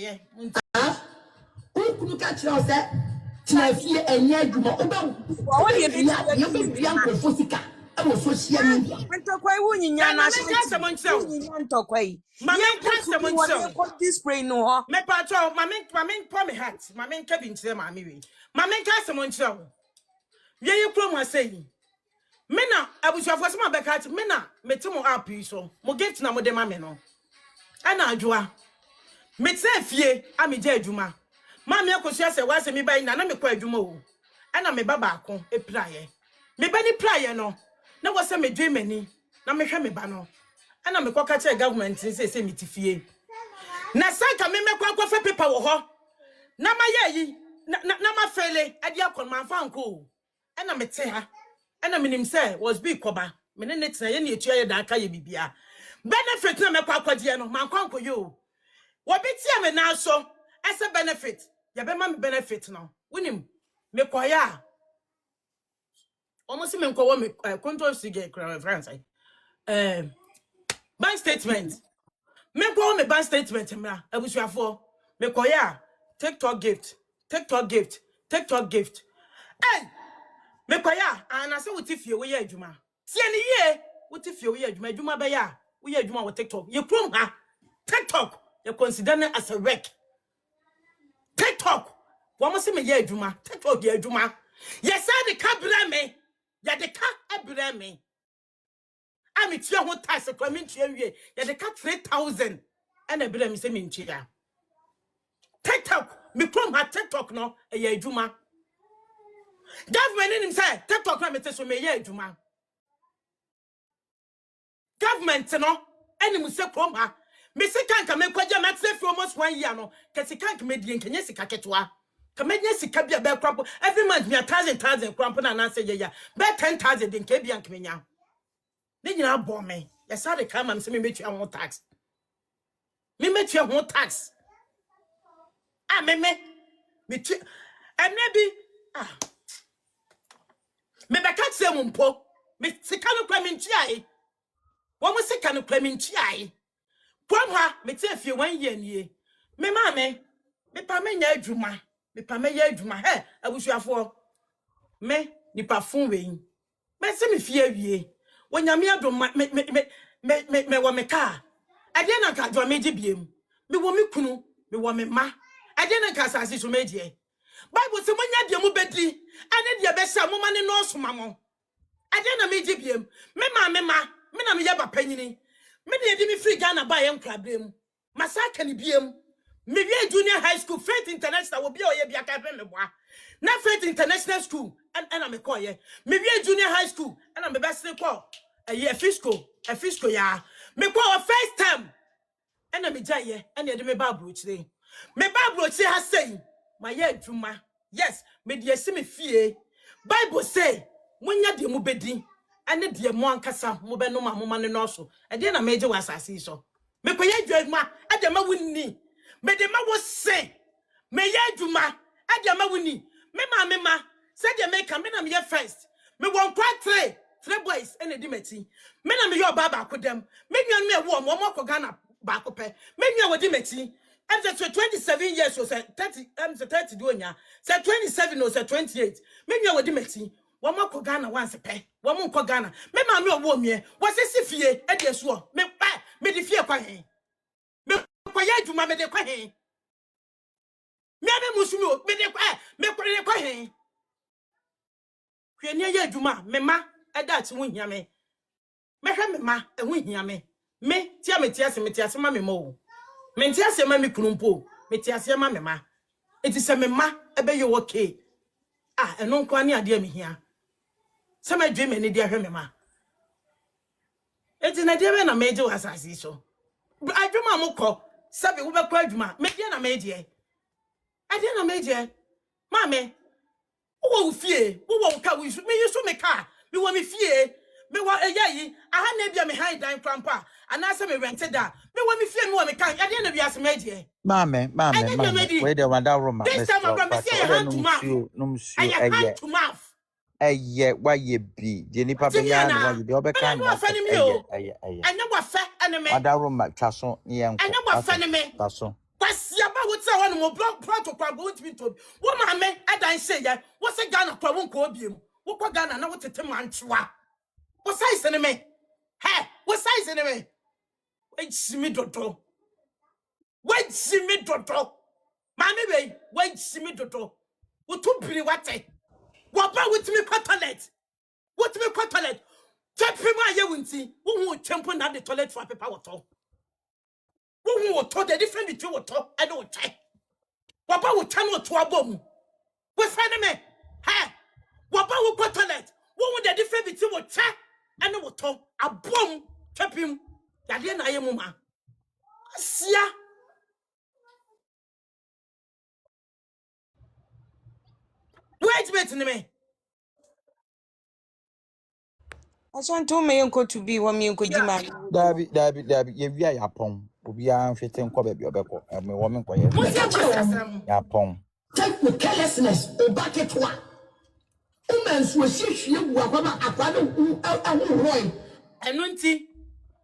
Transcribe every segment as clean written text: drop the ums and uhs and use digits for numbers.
ye. Who catch us that? Tia and Yaguma. What do you mean? You uncle Fosika. I was social media. Quay winning Yana someone so. Quay. Mamma, what this spray no. me patro, mamma, pommy hat, mamma, cabin to them, mammy. Mamma, someone so. Yeah, you promo saying. Mena, I was your first man back at Mena, Metimo Api so, Moget na de mameno. Ana Jua. Metse fie, ami je adwuma. Mama yakosia se wase me bai na me kwa adwuma o. Ana me baba ko e praye. Me bani praye no. Na wase me dwe mani, na me hwe me ba no. Ana me kwaka che government se me tifie. Na sanka me kwa fa paper wo ho. Na ma ye yi, na ma fele, ade akon man fa nko. Ana me te ha. Ana me nim se was be koba. Me ne tena ye na etua ye da aka ye bibia. Benefit na me kwa kwaje no, man kwa nko yo. Wobitia me na so as a benefit. Ya be ma me benefit no. Wonim me kwaya. Almost me nko wo me control sige kra France. Bank statement. Me nko me bank statement mra abusuafo. Me kwaya TikTok gift. Hey, me kwaya ana se wutifie wo ye adwuma. Tie ne ye wutifie wo ye adwuma be ya. Wo ye adwuma wo TikTok. Ye krom ha. TikTok you consider it as a wreck. TikTok. What must me ye juma? TikTok ye juma. Yes, I the cabra me. Ya the cat ebra me. I'm a tia one tax a community. Ya the cat 3,000 and a bra me say me chia. TikTok. Me from her TikTok no a ye juma. Government in him say TikTok na me say so me ye juma. Government no any mu say from her. Missy can't make quite a match for almost 1 year. No, Cassican comedian can yes, Caketua. Comedian Sicabia Bell Crumple every month, me 1,000 crumple and answer ya. Bet 10,000 in Cabian Camina. Then you are born me. Yes, I come and say me make you more tax. Me make you more tax. Ah, me, and maybe me back at some po. Me Sicano Clementia. One was Sicano Clementia. Pwa me te afie 1 year nie. Me ma me pa me nya adwuma. Me pa me ya adwuma. He abusuafo. Me nipa fun we. Me se me fie awie. Wonyame adom me wo me ka. Ade na ka adwo me gibiem. Me wo me kunu, me wo me ma. Ade na ka asase so meje. Bible se monya de mu bedi. Ane de be sha mo ma ne no so ma mo. Ade na me gibiem. Me na me ya ba panyini. Me dey me free Ghana buy em krabrem. Masaka ni biem. Me wie junior high school Faith International wo bia oye bia ka pe me boa. Na Faith International School and me call ye. Me wie junior high school and me best call. A fisco ya. Me call first time. And me jaye and ye de me babro chire. Me babro chire ha say my ye adwuma. Yes, me dey see me fie. Bible say munya de mu bedi. Ane de mo ankasa mo be no ma mo ma ne no so e de na meje wasase so me koye adwuma ade ma wunni me de ma wo se me ye adwuma ade ma wunni me ma se de me ka me na me ye first me won kwa three boys ene di meti me na me yo baba kodam me nwan me wo mo ko Ghana ba ko pe me nwan wo di meti I'm 27 years or 30 30 do nya say 27 or 28 me nwan wo di meti Wama ko Ghana once pe. Wama ko Ghana. Me ma me owo mie. Wase si fie e de so. Me pa me de fie kwa hen. Me kwa ya adwuma me de kwa hen. Me ade musumo me de kwa hen. Hwe ne ya adwuma me ma e da ti wo hia me. Me hwe me ma e ho hia me. Me tia me tiase ma me mo. Me tiase ma me kunumpo. Me tiase ma me ma. Enti se me ma e be yo okay. Ah, eno nkwa ne ade me hia. Some dream any dear him, ma. It's in a dear and a major as I see so. I do my moko, Sabi over Quadma, make a major. I didn't a major. Mammy, who will fear? Who won't come with me? You saw me car. You want me fear? Me want a yay. I had never behind dime grandpa, and I saw me rented that. Me want me fear more me can't. I didn't be as a major. Mammy, wait a one room. This time I'm going to say, I had to mouth. Yeah, why ye be? Jenny Papa Yan, you be kind of funny. I never fat enemy. I don't room, Tasson, young. I never funny me. Tasson. Kwasiaba wo tse ho no mo protocol go ntimi to wo ma me adan se ya wo se Ghana kwa won ko obiem wo kwa Ghana na wo tete mantua wo size ne me he wo size ne me wejimi dodo ma me be wejimi dodo wo to biri wate wo ba wotimi kwa toilet tepim aye wunti wo hu tempo na the toilet for paper water wo the difference between water and water. Waba wo tano to abom. We find me. Ha. Waba wo go toilet. Wo the difference between water and water. Abom tepim. Yade na ye muma. Asia. Wait me. I want to me uncle to be 1 million could man. Dabi ye wi ayapon obi a nhwete nkọ ba bi obekọ me wo me nkoye yapon take with carelessness or bucket one. Women's was she akwa roy. Enunti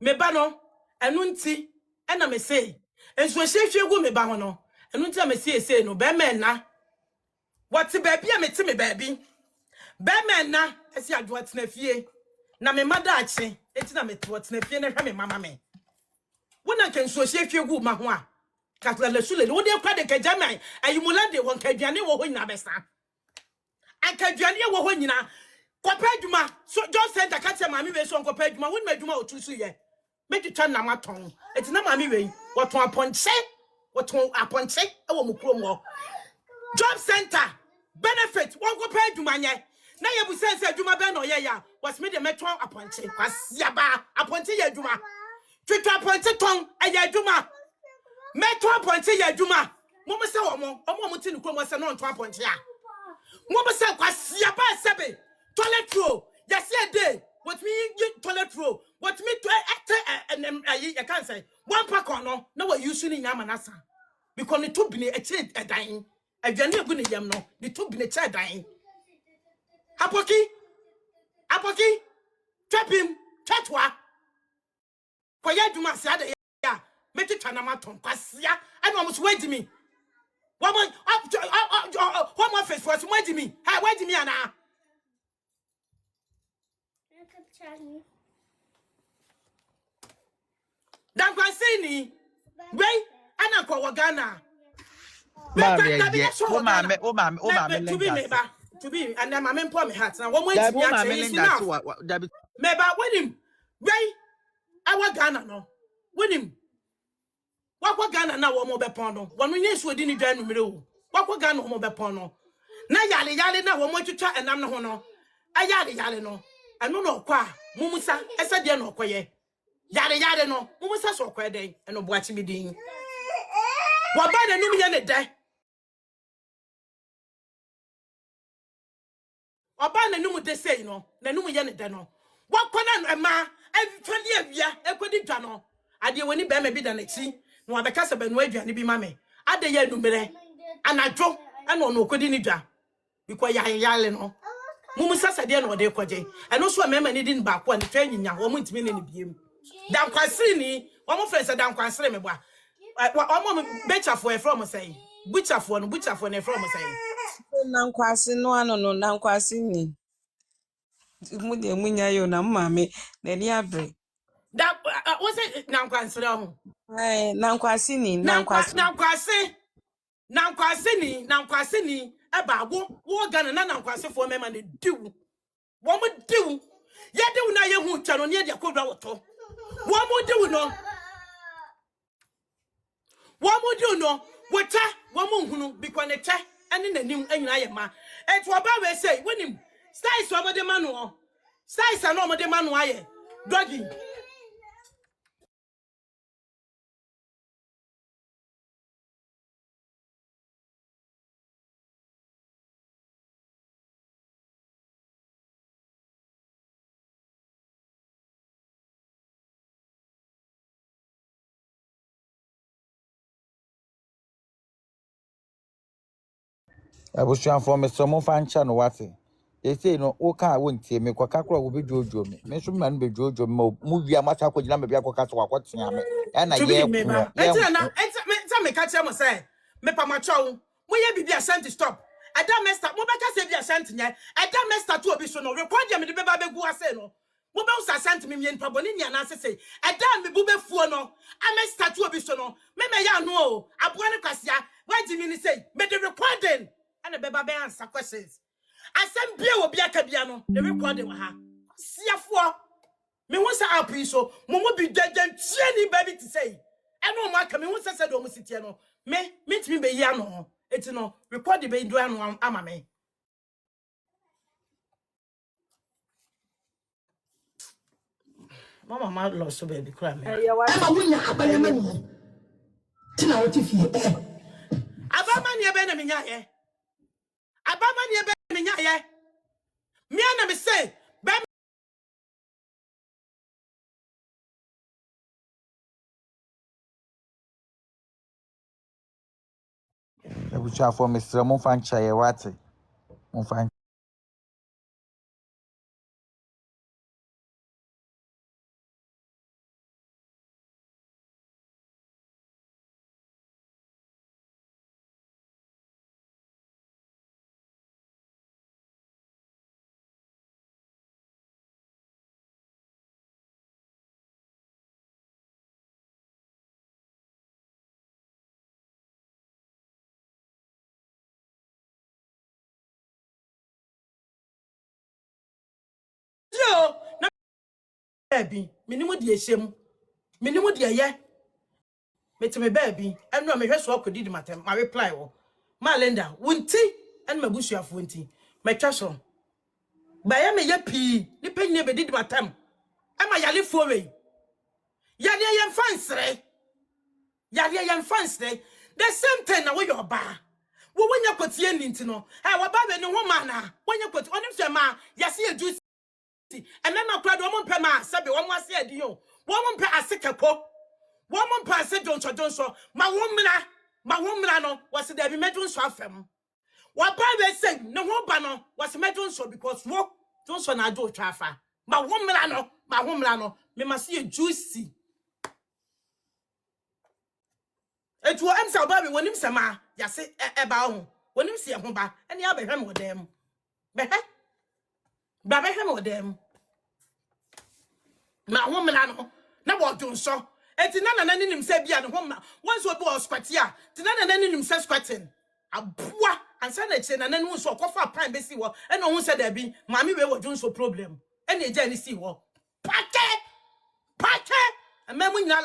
me ba no enunti ena me say enso hwehwe gu me ba ho no enunti a me say no be men na what baby a me te me baby be men na esi adwo atena fie na me mada ache eti na me to atena fie na hwa me mama me wona kan so hwehwe gu ma ho a kakla le sule wo de kwa de ka jamai ayimulade won ka aduane wo ho nyina besa aka aduane wo ho nyina kopa adwuma so John Center ka che mami we so kopa adwuma won ma adwuma otusu ye meditwa na maton eti na mami we woton aponche e wo mukrom wo Job Center benefit won kopa adwuma nye na ye bu sense adwuma be no ye ya was me de meton aponche kwasiaba aponche ye adwuma twitwa aponche ton aye adwuma meton aponche ye adwuma mo se omo ti ni krom se no nton aponche a mo be se kwasiaba sebe toilet roll yes a day what me toilet roll what me to I can't say one pack on no na we use ni nyama nasa because the two bini e che dan adwane egu ni yam no the two bini che dan apoki trapim chatwa kwaya duma se ade ya metitwa na maton kwasia ana mo so wadi mi one more face for so wadi mi ha wadi mi ana Dan kwansini wey ana kwa Ghana o mame to be meba to be and then mama pour me heart na wo mo enti ya che meba wenim wey awa Ghana no wenim wakwa Ghana na wo mo be pon no wono nyesu odi ni dwa numere o wakwa Ghana wo mo be pon no na yale na wo mo twitwa enam no ho no ayale no eno no kwa mumusa ese de no koye yare no mumusa so kwa den eno boachi bidin waba na num ye ne de oba na num de sei no na num ye ne de no wakona no ema afali awia ekodi dwa no ade woni be ma bi da na chi no abeka se be no aduane bi ma me ade ye numere anadwo eno no okodi ni dwa because yale no mumusa se de no de koje eno so mema ni din ba ko an twa nyinya wo mu ntimi ne ne biem dan kwasiri ni wo mo friends dan kwasiri me boa wo mo bechafo e from say butchafo no e from say Nankwasi no ano no nankwasi ni. Mu de munya yo na mama na ni abre. da wo say nankwasiri ho Nankwasi ni nankwasi ni e ba wo Ghana na nankwasi fo mema ne diwu wo mo diwu ye diwu na ye hu twa no ne de akodwa woto wo mo diwu no wota wo mo hunu because ne che ene nanim anyina ye ma eto oba we say wenim size o mo de manu size na o mo de manu aye doggy abusuan for me so mo fa ncha no wate they say no o ka wontie me kwaka kro wo be jojo me so ma no be jojo me mu wi amata ko gina me bia kwaka so akotea me na ye say me catch am say me pa ma chow mo ye bibi asent stop ada me start mo be ka say bi asent nya ada me start to obi so no record me de be ba be gu ase no mo be usa asent me mien pa boni nia na ase say ada me bu be fuo no a me start to obi so no me ya no o aboa ne kwasia why do me say me the recording and be ba be answer questions asem bia obi aka bia no the recording wa ha siafo me won say app so mo bi dedan tie ni baby to say eno mo aka me won say do mo sitie no me timi be ya no eti no record be do anu ama me mama lost so baby cry me Ema wunya abanyama ni. Tina woti fie. abama ni ebe na me nya ye abama ni ebe na me nya ye me na me say be abusuafo mesrɛ mo fa nkyɛ wate mo fa yo na baby minimu de ehyem minimu de ye metime baby eno me hweso akodi di matem ma reply wo ma Linda wunti en mabusuafo nti metwa so ba ya me ye pi ni penye be di matem ama yale fowe yale ye fansre yale ye fansre the same thing na we your ba wo wonya kotie nti no ha wa ba be ne ho ma na wonya kotie onim hwe ma yase ye juice enana kra do mo mpe ma sabe wo mo ase adi yo wo mo mpe ase keko wo mo mpe ase donso ma wo mra no wase da bi medunso afem wa ba be say ne ho ba no wase medunso because wo donso na do twafa ma wo mra no me mase ye juicy etu em sa ba be wonim sema yase e ba ho wonim se ho ba ene ya behwe mo dem behwe ba behwe mo dem ma ho mra no na wo donso eti na nim se bia ne ho ma once obi o squat a ti na nim se squatting aboa ansa na che na nim so kofa pan be si wo e no hu se da bi ma me we wo donso problem e na eja ni si wo pake amemu nya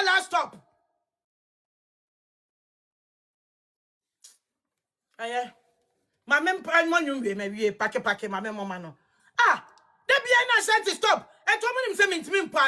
last stop aye ma me mpa nwanyu we ma wie pake ma me mama no ah da bia na set stop e to mo nim se me ntimi mpa